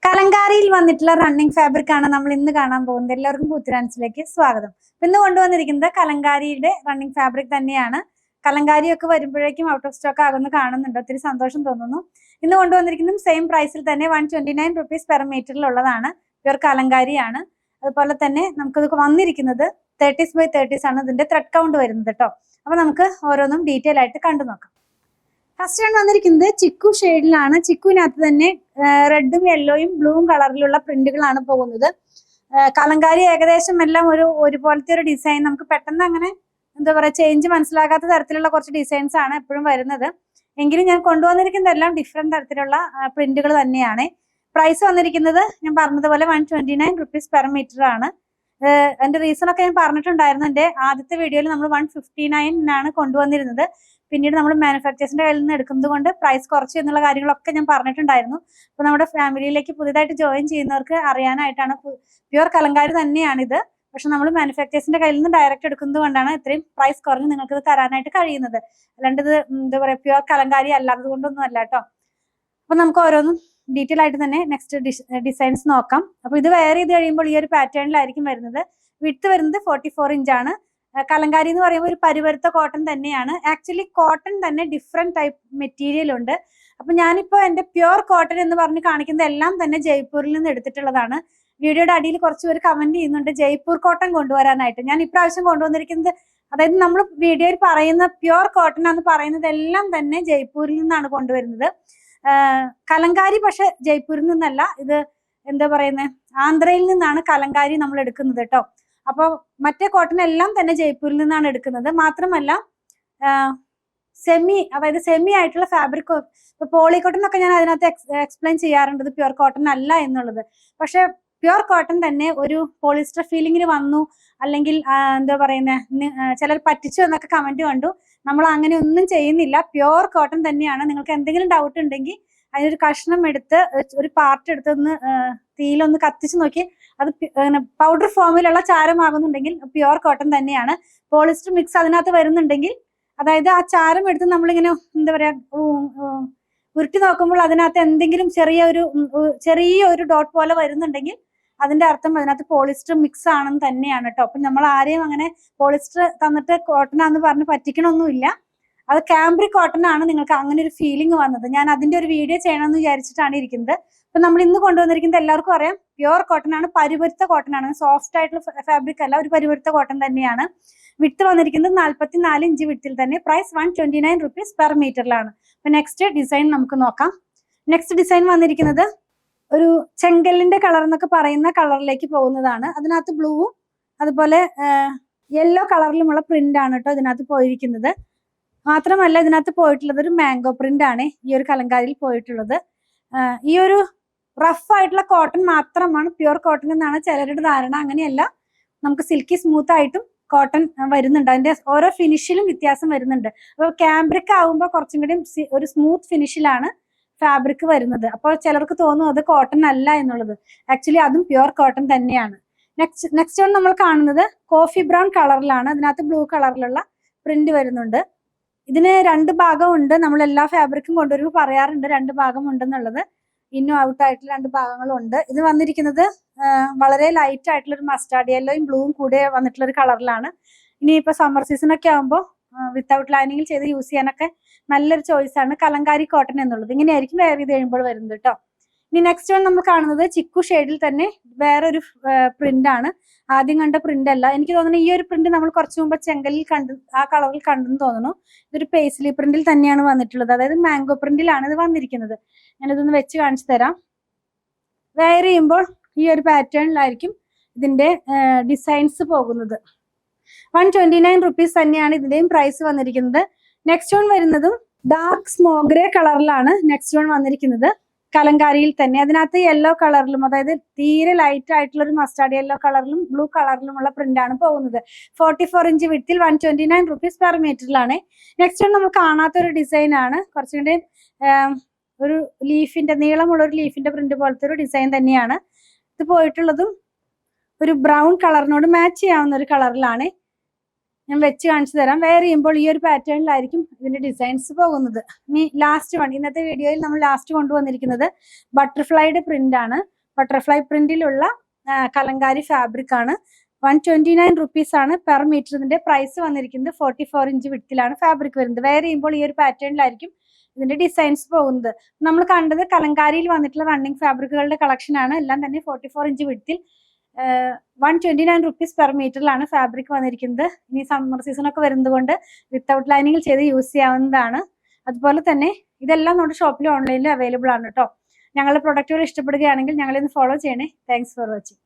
കലങ്കാരിയിൽ വന്നിട്ടുള്ള running fabric ആണ് നമ്മൾ ഇന്ന് കാണാൻ പോകുന്നത്. എല്ലാവർക്കും പുത്തരാൻസിലേക്ക് സ്വാഗതം. ഇന്ന് കൊണ്ടുവന്നിരിക്കുന്നത് കലങ്കാരിയുടെ റണ്ണിങ് ഫാബ്രിക് തന്നെയാണ്. കലങ്കാരിയൊക്കെ വരുമ്പോഴേക്കും ഔട്ട് ഓഫ് സ്റ്റോക്ക് ആകുമെന്ന് കാണുന്നുണ്ട്. ഒത്തിരി സന്തോഷം തോന്നുന്നു. ഇന്ന് കൊണ്ടുവന്നിരിക്കുന്നതും സെയിം പ്രൈസിൽ തന്നെ 129 rupees പെർ മീറ്ററിലുള്ളതാണ്. പ്യുർ കലങ്കാരിയാണ്. അതുപോലെ തന്നെ നമുക്കിത് വന്നിരിക്കുന്നത് 30s by 30s ആണ് ഇതിന്റെ ത്രെഡ് കൗണ്ട് വരുന്നത് കേട്ടോ. അപ്പൊ നമുക്ക് ഓരോന്നും ഡീറ്റെയിൽ ആയിട്ട് കണ്ടു നോക്കാം. ഫസ്റ്റ് ആണ് വന്നിരിക്കുന്നത് ചിക്കു ഷെയ്ഡിലാണ്. ചിക്കുവിനകത്ത് തന്നെ റെഡും യെല്ലോയും ബ്ലൂവും കളറിലുള്ള പ്രിന്റുകളാണ് പോകുന്നത്. കലങ്കാരി ഏകദേശം എല്ലാം ഒരുപോലത്തെ ഒരു ഡിസൈൻ. നമുക്ക് പെട്ടെന്ന് അങ്ങനെ എന്താ പറയുക ചേഞ്ച് മനസ്സിലാകാത്ത തരത്തിലുള്ള കുറച്ച് ഡിസൈൻസ് ആണ് എപ്പോഴും വരുന്നത്. എങ്കിലും ഞാൻ കൊണ്ടുവന്നിരിക്കുന്നതെല്ലാം ഡിഫറെന്റ് തരത്തിലുള്ള പ്രിന്റുകൾ തന്നെയാണ്. പ്രൈസ് വന്നിരിക്കുന്നത് ഞാൻ പറഞ്ഞതുപോലെ 129 rupees പെർ മീറ്റർ ആണ്. അതിന്റെ റീസൺ ഒക്കെ ഞാൻ പറഞ്ഞിട്ടുണ്ടായിരുന്നു. എന്റെ ആദ്യത്തെ വീഡിയോയിൽ നമ്മൾ 159 കൊണ്ടുവന്നിരുന്നത്. പിന്നീട് നമ്മൾ മാനുഫാക്ചേഴ്സിന്റെ കയ്യിൽ നിന്ന് എടുക്കുന്നത് കൊണ്ട് പ്രൈസ് കുറച്ച് എന്നുള്ള കാര്യങ്ങളൊക്കെ ഞാൻ പറഞ്ഞിട്ടുണ്ടായിരുന്നു. അപ്പൊ നമ്മുടെ ഫാമിലിയിലേക്ക് പുതിയതായിട്ട് ജോയിൻ ചെയ്യുന്നവർക്ക് അറിയാനായിട്ടാണ്. പ്യുർ കലങ്കാരി തന്നെയാണിത്. പക്ഷെ നമ്മൾ മാനുഫാക്ചേഴ്സിന്റെ കയ്യിൽ നിന്ന് ഡയറക്റ്റ് എടുക്കുന്നത് കൊണ്ടാണ് ഇത്രയും പ്രൈസ് കുറഞ്ഞ് നിങ്ങൾക്ക് ഇത് തരാനായിട്ട് കഴിയുന്നത്. അല്ലാണ്ട് ഇത് എന്താ പറയാ പ്യുർ കലങ്കാരി അല്ലാത്തത് കൊണ്ടൊന്നും അല്ല കേട്ടോ. അപ്പൊ നമുക്ക് ഓരോന്നും ഡീറ്റെയിൽ ആയിട്ട് തന്നെ നെക്സ്റ്റ് ഡിസൈൻസ് നോക്കാം. അപ്പൊ ഇത് വെയർ ചെയ്ത് കഴിയുമ്പോൾ ഈ ഒരു പാറ്റേണിലായിരിക്കും വരുന്നത്. വിഡ്ത്ത് വരുന്നത് 44 inch ആണ്. കലങ്കാരി എന്ന് പറയുമ്പോൾ ഒരു പരിവരുത്ത കോട്ടൺ തന്നെയാണ്. ആക്ച്വലി കോട്ടൺ തന്നെ ഡിഫറെന്റ് ടൈപ്പ് മെറ്റീരിയൽ ഉണ്ട്. അപ്പൊ ഞാനിപ്പോ എന്റെ പ്യുർ കോട്ടൺ എന്ന് പറഞ്ഞ് കാണിക്കുന്നത് എല്ലാം തന്നെ ജയ്പൂരിൽ നിന്ന് എടുത്തിട്ടുള്ളതാണ്. വീഡിയോയുടെ അടിയിൽ കുറച്ച് പേര് കമന്റ് ചെയ്യുന്നുണ്ട് ജയ്പൂർ കോട്ടൺ കൊണ്ടുവരാനായിട്ട്. ഞാൻ ഇപ്രാവശ്യം കൊണ്ടുവന്നിരിക്കുന്നത്, അതായത് നമ്മൾ വീഡിയോയിൽ പറയുന്ന പ്യുർ കോട്ടൺ എന്ന് പറയുന്നത് എല്ലാം തന്നെ ജയ്പൂരിൽ നിന്നാണ് കൊണ്ടുവരുന്നത്. കലങ്കാരി പക്ഷെ ജയ്പൂരിൽ നിന്നല്ല, ഇത് എന്താ പറയുന്നത് ആന്ധ്രയിൽ നിന്നാണ് കലങ്കാരി നമ്മൾ എടുക്കുന്നത് കേട്ടോ. അപ്പോൾ മറ്റേ കോട്ടൺ എല്ലാം തന്നെ ജയ്പൂരിൽ നിന്നാണ് എടുക്കുന്നത്. മാത്രമല്ല അതായത് സെമി ആയിട്ടുള്ള ഫാബ്രിക്, ഇപ്പൊ പോളി കോട്ടൺ ഒക്കെ ഞാൻ അതിനകത്ത് എക്സ്പ്ലെയിൻ ചെയ്യാറുണ്ട് പ്യുർ കോട്ടൺ അല്ല എന്നുള്ളത്. പക്ഷെ പ്യുർ കോട്ടൺ തന്നെ ഒരു പോളിസ്റ്റർ ഫീലിംഗിന് വന്നു, അല്ലെങ്കിൽ എന്താ പറയുന്നത് ചിലർ പറ്റിച്ചു എന്നൊക്കെ കമന്റ് കണ്ടു. നമ്മൾ അങ്ങനെ ഒന്നും ചെയ്യുന്നില്ല. പ്യുർ കോട്ടൺ തന്നെയാണ്. നിങ്ങൾക്ക് എന്തെങ്കിലും ഡൗട്ട് ഉണ്ടെങ്കിൽ അതിനൊരു കഷ്ണം എടുത്ത് ഒരു പാർട്ട് എടുത്ത് ഒന്ന് തീയിലൊന്ന് കത്തിച്ച് നോക്കി അത് പൗഡർ ഫോമിലുള്ള ചാരമാകുന്നുണ്ടെങ്കിൽ പ്യുർ കോട്ടൺ തന്നെയാണ്. പോളിസ്റ്റർ മിക്സ് അതിനകത്ത് വരുന്നുണ്ടെങ്കിൽ, അതായത് ആ ചാരം എടുത്ത് നമ്മളിങ്ങനെ എന്താ പറയാ ഉരുട്ടി നോക്കുമ്പോൾ അതിനകത്ത് എന്തെങ്കിലും ചെറിയ ഒരു ഡോട്ട് പോലെ വരുന്നുണ്ടെങ്കിൽ അതിന്റെ അർത്ഥം അതിനകത്ത് പോളിസ്റ്റർ മിക്സ് ആണെന്ന് തന്നെയാണ് കേട്ടോ. അപ്പൊ നമ്മൾ ആരെയും അങ്ങനെ പോളിസ്റ്റർ തന്നിട്ട് കോട്ടനാന്ന് പറഞ്ഞ് പറ്റിക്കണമൊന്നുമില്ല. അത് കാംബ്രിക് കോട്ടൺ ആണ്. നിങ്ങൾക്ക് അങ്ങനെ ഒരു ഫീലിംഗ് വന്നത്. ഞാൻ അതിന്റെ ഒരു വീഡിയോ ചെയ്യണമെന്ന് വിചാരിച്ചിട്ടാണ് ഇരിക്കുന്നത്. അപ്പൊ നമ്മൾ ഇന്ന് കൊണ്ടുവന്നിരിക്കുന്നത് എല്ലാവർക്കും അറിയാം പ്യുർ കോട്ടൺ ആണ്, പരിവരുത്ത കോട്ടൺ ആണ്. സോഫ്റ്റ് ആയിട്ടുള്ള ഫാബ്രിക് അല്ല, ഒരു പരിവരുത്ത കോട്ടൺ തന്നെയാണ്. വിഡ്ത്ത് വന്നിരിക്കുന്നത് 44 inch വിഡ്ത്തിൽ തന്നെ. പ്രൈസ് 129 rupees പെർ മീറ്ററിലാണ്. അപ്പൊ നെക്സ്റ്റ് ഡിസൈൻ നമുക്ക് നോക്കാം. നെക്സ്റ്റ് ഡിസൈൻ വന്നിരിക്കുന്നത് ഒരു ചെങ്കല്ലിന്റെ കളർ എന്നൊക്കെ പറയുന്ന കളറിലേക്ക് പോകുന്നതാണ്. അതിനകത്ത് ബ്ലൂവും അതുപോലെ യെല്ലോ കളറിലുമുള്ള പ്രിന്റ് ആണ് കേട്ടോ ഇതിനകത്ത് പോയിരിക്കുന്നത്. മാത്രമല്ല ഇതിനകത്ത് പോയിട്ടുള്ളത് ഒരു മാംഗോ പ്രിന്റ് ആണ് ഈ ഒരു കലങ്കാരിയിൽ പോയിട്ടുള്ളത്. ഈ ഒരു റഫ് ആയിട്ടുള്ള കോട്ടൺ മാത്രമാണ് പ്യുർ കോട്ടൺ എന്നാണ് ചിലരുടെ ധാരണ. അങ്ങനെയല്ല, നമുക്ക് സിൽക്കി സ്മൂത്ത് ആയിട്ടും കോട്ടൺ വരുന്നുണ്ട്. അതിന്റെ ഓരോ ഫിനിഷിലും വ്യത്യാസം വരുന്നുണ്ട്. അപ്പോൾ കാംബ്രിക് ആകുമ്പോൾ കുറച്ചും കൂടി ഒരു സ്മൂത്ത് ഫിനിഷിലാണ് ഫാബ്രിക് വരുന്നത്. അപ്പോൾ ചിലർക്ക് തോന്നും അത് കോട്ടൺ അല്ല എന്നുള്ളത്. ആക്ച്വലി അതും പ്യുർ കോട്ടൺ തന്നെയാണ്. നെക്സ്റ്റ് ആണ് നമ്മൾ കാണുന്നത് കോഫി ബ്രൗൺ കളറിലാണ്. അതിനകത്ത് ബ്ലൂ കളറിലുള്ള പ്രിന്റ് വരുന്നുണ്ട്. ഇതിന് 2 ഭാഗമുണ്ട്. നമ്മൾ എല്ലാ ഫാബ്രിക്കും കൊണ്ടുവരുമ്പോൾ പറയാറുണ്ട് 2 ഭാഗം ഉണ്ടെന്നുള്ളത്. ഇന്നും ഔട്ട് ആയിട്ടുള്ള 2 ഭാഗങ്ങളുണ്ട്. ഇത് വന്നിരിക്കുന്നത് വളരെ ലൈറ്റ് ആയിട്ടുള്ള ഒരു മസ്റ്റാർഡ് യെല്ലോയും ബ്ലൂവും കൂടെ വന്നിട്ടുള്ള ഒരു കളറിലാണ്. ഇനിയിപ്പോ സമ്മർ സീസൺ ഒക്കെ ആകുമ്പോൾ വിത്തൗട്ട് ലൈനിങ്ങിൽ ചെയ്ത് യൂസ് ചെയ്യാനൊക്കെ നല്ലൊരു ചോയ്സ് ആണ് കലങ്കാരി കോട്ടൺ എന്നുള്ളത്. ഇങ്ങനെയായിരിക്കും വെയർ ചെയ്ത് കഴിയുമ്പോൾ വരുന്നത് കേട്ടോ. ഇനി നെക്സ്റ്റ് വൺ നമ്മൾ കാണുന്നത് ചിക്കു ഷെയ്ഡിൽ തന്നെ വേറൊരു പ്രിന്റ് ആണ്. ആദ്യം കണ്ട പ്രിന്റ് അല്ല. എനിക്ക് തോന്നുന്നു ഈ ഒരു പ്രിന്റ് നമ്മൾ കുറച്ചു മുമ്പ് ചെങ്കലിൽ ആ കളറിൽ കണ്ടെന്ന് തോന്നുന്നു. ഇതൊരു പേസ്ലി പ്രിന്റിൽ തന്നെയാണ് വന്നിട്ടുള്ളത്. അതായത് മാംഗോ പ്രിന്റിലാണ് ഇത് വന്നിരിക്കുന്നത്. ഞാനിതൊന്ന് വെച്ച് കാണിച്ചു തരാം. വെയർ ചെയ്യുമ്പോൾ ഈ ഒരു പാറ്റേണിലായിരിക്കും ഇതിന്റെ ഡിസൈൻസ് പോകുന്നത്. 129 rupees തന്നെയാണ് ഇതിന്റെയും പ്രൈസ് വന്നിരിക്കുന്നത്. നെക്സ്റ്റ് വൺ വരുന്നതും ഡാർക്ക് സ്മോഗ്രേ കളറിലാണ് നെക്സ്റ്റ് വൺ വന്നിരിക്കുന്നത്. കലങ്കാരിയിൽ തന്നെ അതിനകത്ത് യെല്ലോ കളറിലും, അതായത് തീരെ ലൈറ്റ് ആയിട്ടുള്ള ഒരു മസ്റ്റാർഡ് യെല്ലോ കളറിലും ബ്ലൂ കളറിലുമുള്ള പ്രിന്റ് ആണ് പോകുന്നത്. 44 inch വിഡ്ത്തിൽ 129 rupees പെർ മീറ്ററിലാണ്. നെക്സ്റ്റ് നമ്മൾ കാണാത്ത ഒരു ഡിസൈൻ ആണ്. കുറച്ചും കൂടി ഒരു ലീഫിന്റെ നീളമുള്ള ഒരു ലീഫിന്റെ പ്രിന്റ് പോലത്തെ ഒരു ഡിസൈൻ തന്നെയാണ്. ഇത് പോയിട്ടുള്ളതും ഒരു ബ്രൗൺ കളറിനോട് മാച്ച് ചെയ്യാവുന്ന ഒരു കളറിലാണ്. ഞാൻ വെച്ച് കാണിച്ചു തരാം. വെയർ ചെയ്യുമ്പോൾ ഈ ഒരു പാറ്റേണിലായിരിക്കും ഇതിന്റെ ഡിസൈൻസ് പോകുന്നത്. ഇനി ലാസ്റ്റ് വൺ, ഇന്നത്തെ വീഡിയോയിൽ നമ്മൾ ലാസ്റ്റ് കൊണ്ടുവന്നിരിക്കുന്നത് ബട്ടർഫ്ലൈയുടെ പ്രിന്റ് ആണ്. ബട്ടർഫ്ലൈ പ്രിന്റിലുള്ള കലങ്കാരി ഫാബ്രിക് ആണ്. 129 rupees ആണ് പെർ മീറ്റർ. ഇതിന്റെ പ്രൈസ് വന്നിരിക്കുന്നത് 44 ഇഞ്ച് വിഡ്ത്തിലാണ് ഫാബ്രിക് വരുന്നത്. വെയർ ചെയ്യുമ്പോൾ ഈ ഒരു പാറ്റേണിലായിരിക്കും ഇതിന്റെ ഡിസൈൻസ് പോകുന്നത്. നമ്മൾ കണ്ടത് കലങ്കാരിയിൽ വന്നിട്ടുള്ള റണ്ണിങ് ഫാബ്രിക്കുകളുടെ കളക്ഷൻ ആണ്. എല്ലാം തന്നെ 44 ഇഞ്ച് വിഡ്ത്തിൽ 129 rupees പെർ മീറ്ററിലാണ് ഫാബ്രിക് വന്നിരിക്കുന്നത്. ഇനി സമ്മർ സീസൺ ഒക്കെ വരുന്നത് കൊണ്ട് വിത്തൗട്ട് ലൈനിങ്ങിൽ ചെയ്ത് യൂസ് ചെയ്യാവുന്നതാണ്. അതുപോലെ തന്നെ ഇതെല്ലാം നമ്മുടെ ഷോപ്പിലും ഓൺലൈനിലും അവൈലബിൾ ആണ് കേട്ടോ. ഞങ്ങളുടെ പ്രൊഡക്റ്റുകൾ ഇഷ്ടപ്പെടുകയാണെങ്കിൽ ഞങ്ങളെ ഒന്ന് ഫോളോ ചെയ്യണേ. Thanks for watching.